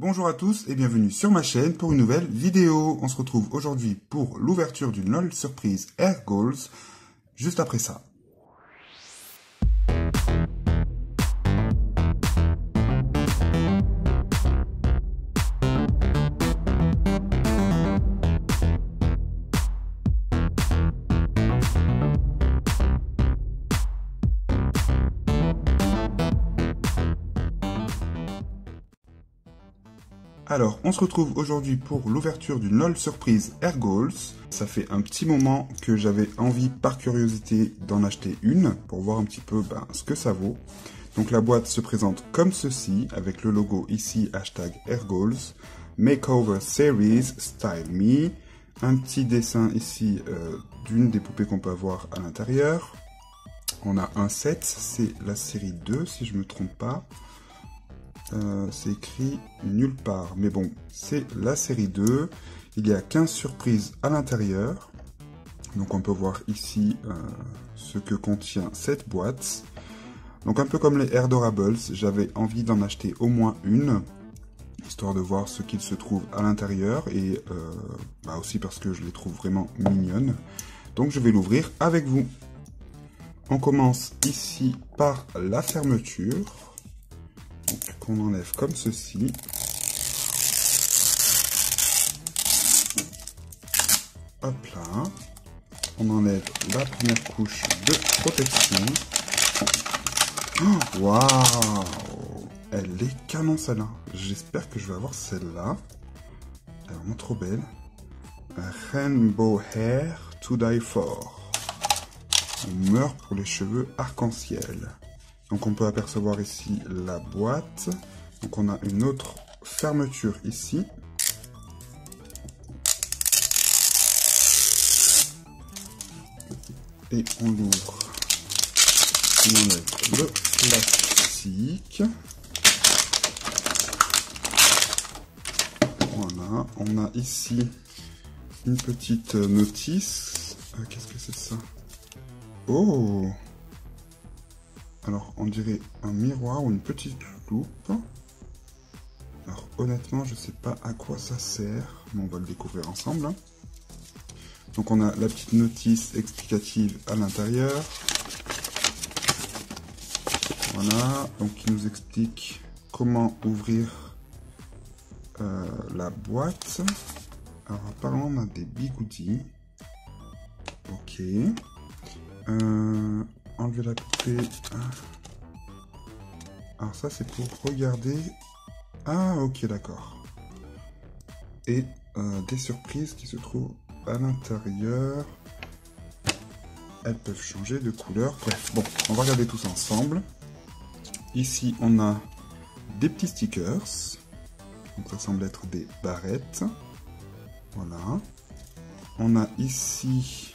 Bonjour à tous et bienvenue sur ma chaîne pour une nouvelle vidéo. On se retrouve aujourd'hui pour l'ouverture d'une LOL surprise Air Goals, juste après ça. Alors, on se retrouve aujourd'hui pour l'ouverture d'une LOL surprise Air Goals. Ça fait un petit moment que j'avais envie, par curiosité, d'en acheter une pour voir un petit peu ce que ça vaut. Donc la boîte se présente comme ceci, avec le logo ici, hashtag Air Goals, Makeover Series Style Me, un petit dessin ici d'une des poupées qu'on peut avoir à l'intérieur. On a un set, c'est la série 2 si je me trompe pas. C'est écrit nulle part, mais bon, c'est la série 2. Il y a 15 surprises à l'intérieur. Donc on peut voir ici ce que contient cette boîte. Donc un peu comme les Airdorables, j'avais envie d'en acheter au moins une, histoire de voir ce qu'il se trouve à l'intérieur, et aussi parce que je les trouve vraiment mignonnes. Donc je vais l'ouvrir avec vous. On commence ici par la fermeture. Qu'on enlève comme ceci. Hop là. On enlève la première couche de protection. Oh, waouh! Elle est canon celle-là. J'espère que je vais avoir celle-là. Elle est vraiment trop belle. Rainbow Hair to Die For. On meurt pour les cheveux arc-en-ciel. Donc on peut apercevoir ici la boîte. Donc on a une autre fermeture ici. Et on l'ouvre. On enlève le plastique. Voilà. On a ici une petite notice. Qu'est-ce que c'est ça? Oh! Alors, on dirait un miroir ou une petite loupe. Alors, honnêtement, je ne sais pas à quoi ça sert, mais on va le découvrir ensemble. Donc, on a la petite notice explicative à l'intérieur. Voilà, donc qui nous explique comment ouvrir la boîte. Alors, apparemment, on a des bigoudis. Ok. Enlever la poupée. Alors ça c'est pour regarder. Ah ok d'accord. Et des surprises qui se trouvent à l'intérieur. Elles peuvent changer de couleur. Bref, bon, on va regarder tous ensemble. Ici on a des petits stickers. Donc ça semble être des barrettes. Voilà. On a ici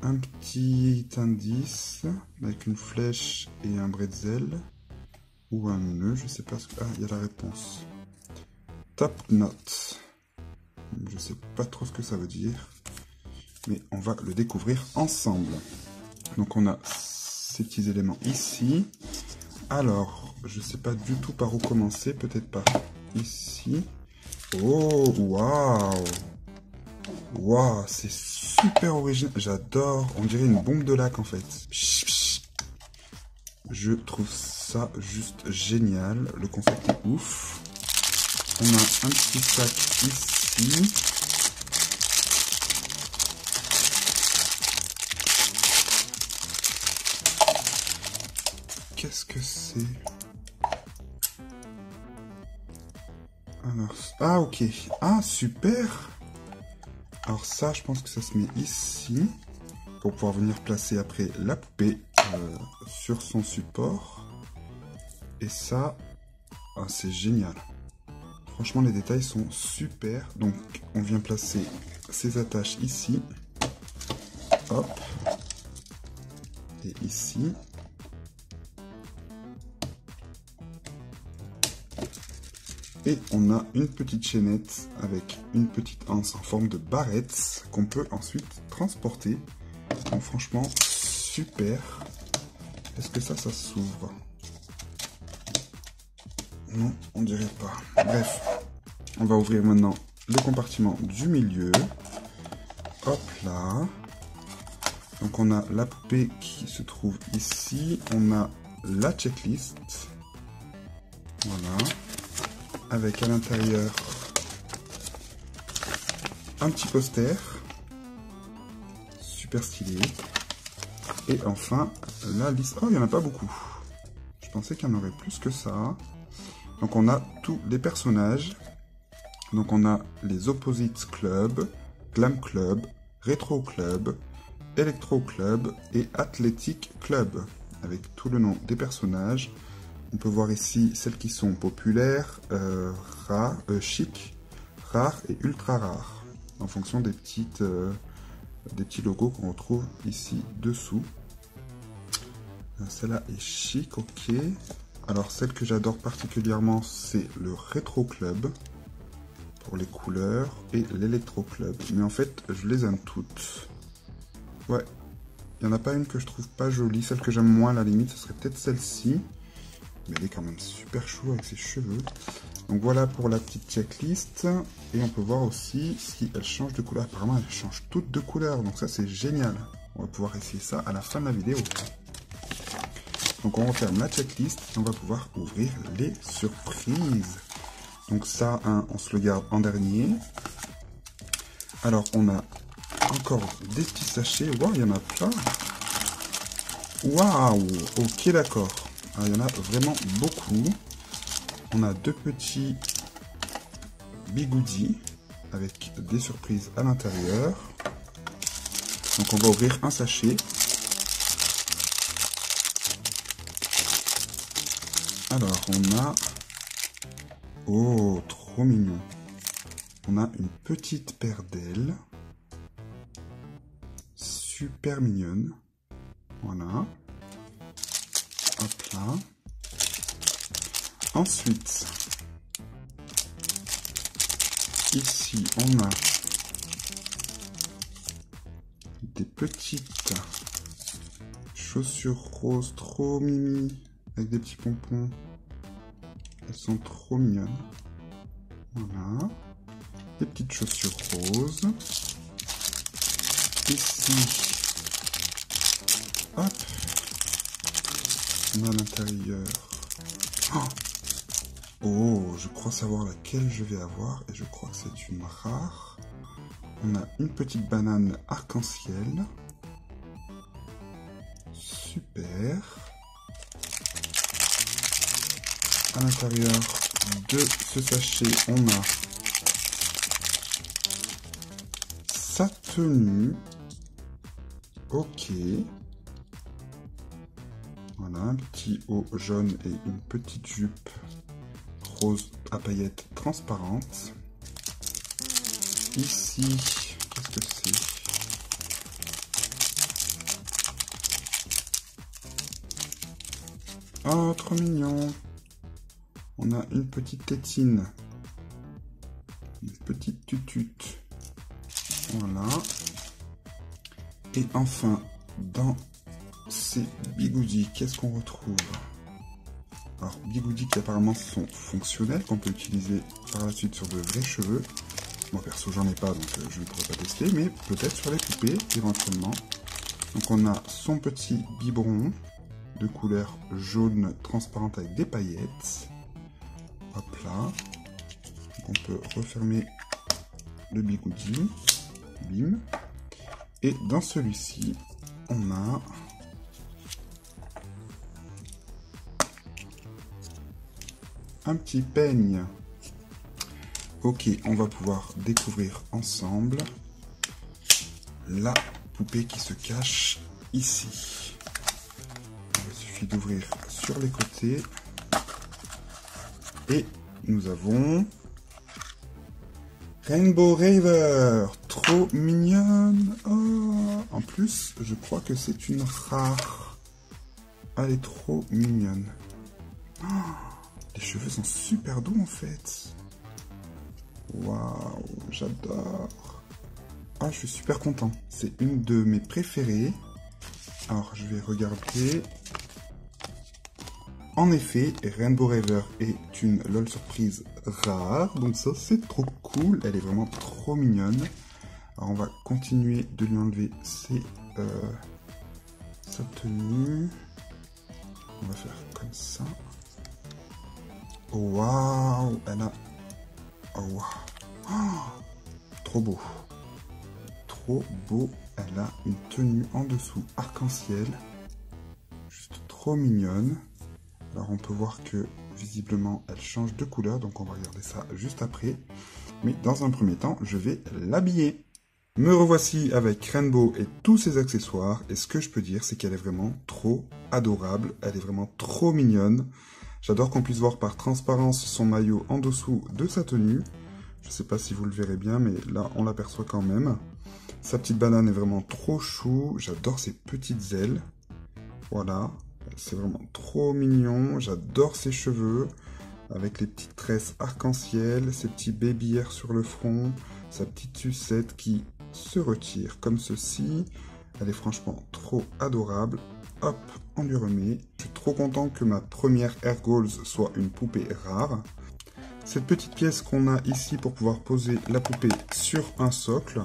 un petit indice avec une flèche et un bretzel ou un nœud, je sais pas ce que... Ah, il y a la réponse. Top Knot. Je sais pas trop ce que ça veut dire, mais on va le découvrir ensemble. Donc on a ces petits éléments ici. Alors, je sais pas du tout par où commencer, peut-être par ici. Oh, waouh! Waouh, c'est super original. J'adore. On dirait une bombe de lac en fait. Je trouve ça juste génial. Le concept est ouf. On a un petit sac ici. Qu'est-ce que c'est? Alors, ah ok. Ah super. Alors ça, je pense que ça se met ici, pour pouvoir venir placer après la poupée sur son support. Et ça, c'est génial. Franchement, les détails sont super. Donc, on vient placer ces attaches ici. Hop. Et ici. Et on a une petite chaînette avec une petite anse en forme de barrette qu'on peut ensuite transporter. Donc franchement, super. Est-ce que ça s'ouvre? Non, on dirait pas. Bref, on va ouvrir maintenant le compartiment du milieu. Hop là. Donc on a la poupée qui se trouve ici. On a la checklist. Voilà. Avec à l'intérieur un petit poster. Super stylé. Et enfin, la liste. Oh, il n'y en a pas beaucoup. Je pensais qu'il y en aurait plus que ça. Donc on a tous les personnages. Donc on a les Opposites Club, Glam Club, Retro Club, Electro Club et Athletic Club. Avec tout le nom des personnages. On peut voir ici celles qui sont populaires, rares, chic, rares et ultra rares. En fonction des petits logos qu'on retrouve ici dessous. Celle-là est chic, ok. Alors celle que j'adore particulièrement, c'est le Retro Club. Pour les couleurs et l'Electro Club. Mais en fait, je les aime toutes. Ouais. Il n'y en a pas une que je trouve pas jolie. Celle que j'aime moins, à la limite, ce serait peut-être celle-ci. Mais elle est quand même super chou avec ses cheveux. Donc voilà pour la petite checklist. Et on peut voir aussi si elle change de couleur. Apparemment, elle change toutes de couleur. Donc ça, c'est génial. On va pouvoir essayer ça à la fin de la vidéo. Donc on referme la checklist et on va pouvoir ouvrir les surprises. Donc ça, hein, on se le garde en dernier. Alors, on a encore des petits sachets. Waouh, il y en a plein. Waouh, ok, d'accord. Il y en a vraiment beaucoup. On a deux petits bigoudis avec des surprises à l'intérieur. Donc, on va ouvrir un sachet. Alors, on a... Oh, trop mignon. On a une petite paire d'ailes. Super mignonne. Voilà. Hop là. Ensuite, ici, on a des petites chaussures roses trop mimi avec des petits pompons. Elles sont trop mignonnes. Voilà. Des petites chaussures roses. Ici. Hop. On a à l'intérieur. Oh, je crois savoir laquelle je vais avoir. Et je crois que c'est une rare. On a une petite banane arc-en-ciel. Super. À l'intérieur de ce sachet, on a sa tenue. Ok. Voilà, un petit haut jaune et une petite jupe rose à paillettes transparentes. Ici, qu'est-ce que c'est? Oh, trop mignon! On a une petite tétine. Une petite tutute. Voilà. Et enfin, dans ces bigoudis, qu'est-ce qu'on retrouve? Alors, bigoudis qui apparemment sont fonctionnels, qu'on peut utiliser par la suite sur de vrais cheveux. Moi, perso, j'en ai pas, donc je ne pourrais pas tester, mais peut-être sur les poupées, éventuellement. Donc, on a son petit biberon de couleur jaune transparente avec des paillettes. Hop là. Donc, on peut refermer le bigoudi. Bim. Et dans celui-ci, on a un petit peigne. Ok, on va pouvoir découvrir ensemble la poupée qui se cache ici. Il suffit d'ouvrir sur les côtés. Et nous avons Rainbow Raver, trop mignonne. Oh, en plus, je crois que c'est une rare. Elle est trop mignonne. Oh, les cheveux sont super doux en fait. Waouh, j'adore. Ah, je suis super content. C'est une de mes préférées. Alors, je vais regarder. En effet, Rainbow Rêver est une LOL surprise rare, donc ça c'est trop cool, elle est vraiment trop mignonne. Alors on va continuer de lui enlever sa tenue. On va faire comme ça. Oh, waouh, elle a... Oh, waouh. Oh, trop beau. Trop beau, elle a une tenue en dessous arc-en-ciel. Juste trop mignonne. Alors on peut voir que visiblement elle change de couleur, donc on va regarder ça juste après. Mais dans un premier temps, je vais l'habiller. Me revoici avec Rainbow et tous ses accessoires, et ce que je peux dire, c'est qu'elle est vraiment trop adorable, elle est vraiment trop mignonne. J'adore qu'on puisse voir par transparence son maillot en dessous de sa tenue. Je sais pas si vous le verrez bien, mais là on l'aperçoit quand même. Sa petite banane est vraiment trop chou, j'adore ses petites ailes. Voilà. C'est vraiment trop mignon, j'adore ses cheveux, avec les petites tresses arc-en-ciel, ses petits baby hairs sur le front, sa petite sucette qui se retire comme ceci. Elle est franchement trop adorable. Hop, on lui remet. Je suis trop content que ma première Airgoals soit une poupée rare. Cette petite pièce qu'on a ici pour pouvoir poser la poupée sur un socle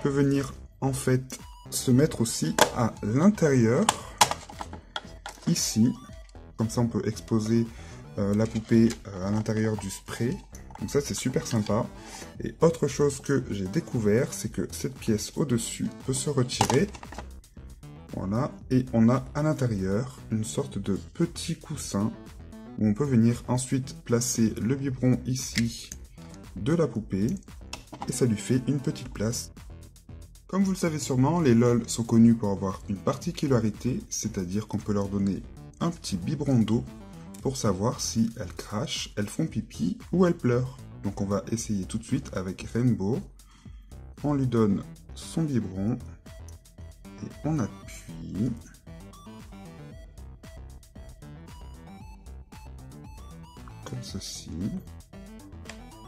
peut venir en fait se mettre aussi à l'intérieur. Ici, comme ça on peut exposer la poupée à l'intérieur du spray, donc ça c'est super sympa. Et autre chose que j'ai découvert, c'est que cette pièce au-dessus peut se retirer, voilà, et on a à l'intérieur une sorte de petit coussin où on peut venir ensuite placer le biberon ici de la poupée, et ça lui fait une petite place. Comme vous le savez sûrement, les LOL sont connus pour avoir une particularité, c'est-à-dire qu'on peut leur donner un petit biberon d'eau pour savoir si elles crachent, elles font pipi ou elles pleurent. Donc on va essayer tout de suite avec Rainbow. On lui donne son biberon et on appuie. Comme ceci.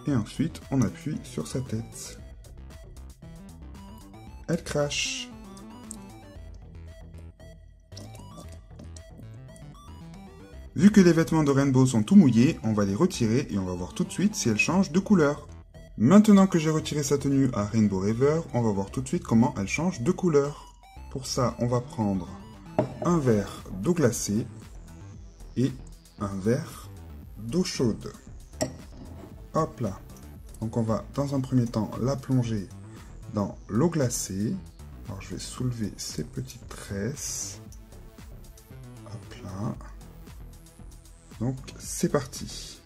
Et ensuite on appuie sur sa tête. Elle crache. Vu que les vêtements de Rainbow sont tout mouillés, on va les retirer et on va voir tout de suite si elle change de couleur. Maintenant que j'ai retiré sa tenue à Rainbow Rêver, on va voir tout de suite comment elle change de couleur. Pour ça, on va prendre un verre d'eau glacée et un verre d'eau chaude. Hop là. Donc on va dans un premier temps la plonger dans l'eau glacée. Alors je vais soulever ces petites tresses. Hop là. Donc c'est parti.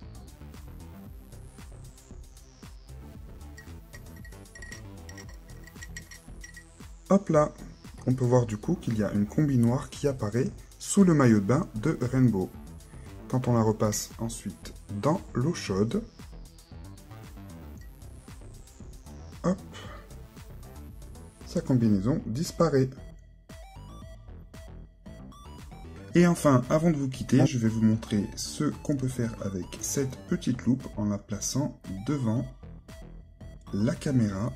Hop là. On peut voir du coup qu'il y a une combi noire qui apparaît sous le maillot de bain de Rainbow. Quand on la repasse ensuite dans l'eau chaude. Hop. Sa combinaison disparaît. Et enfin, avant de vous quitter, je vais vous montrer ce qu'on peut faire avec cette petite loupe en la plaçant devant la caméra.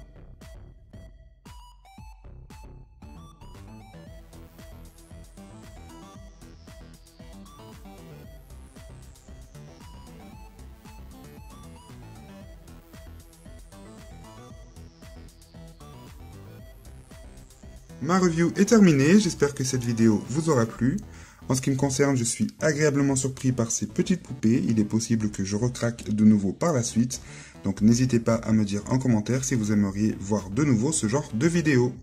Ma review est terminée, j'espère que cette vidéo vous aura plu. En ce qui me concerne, je suis agréablement surpris par ces petites poupées. Il est possible que je recraque de nouveau par la suite. Donc n'hésitez pas à me dire en commentaire si vous aimeriez voir de nouveau ce genre de vidéos.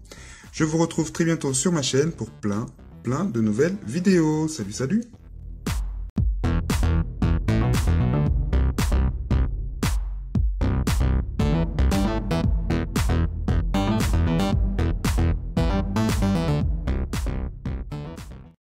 Je vous retrouve très bientôt sur ma chaîne pour plein de nouvelles vidéos. Salut, salut!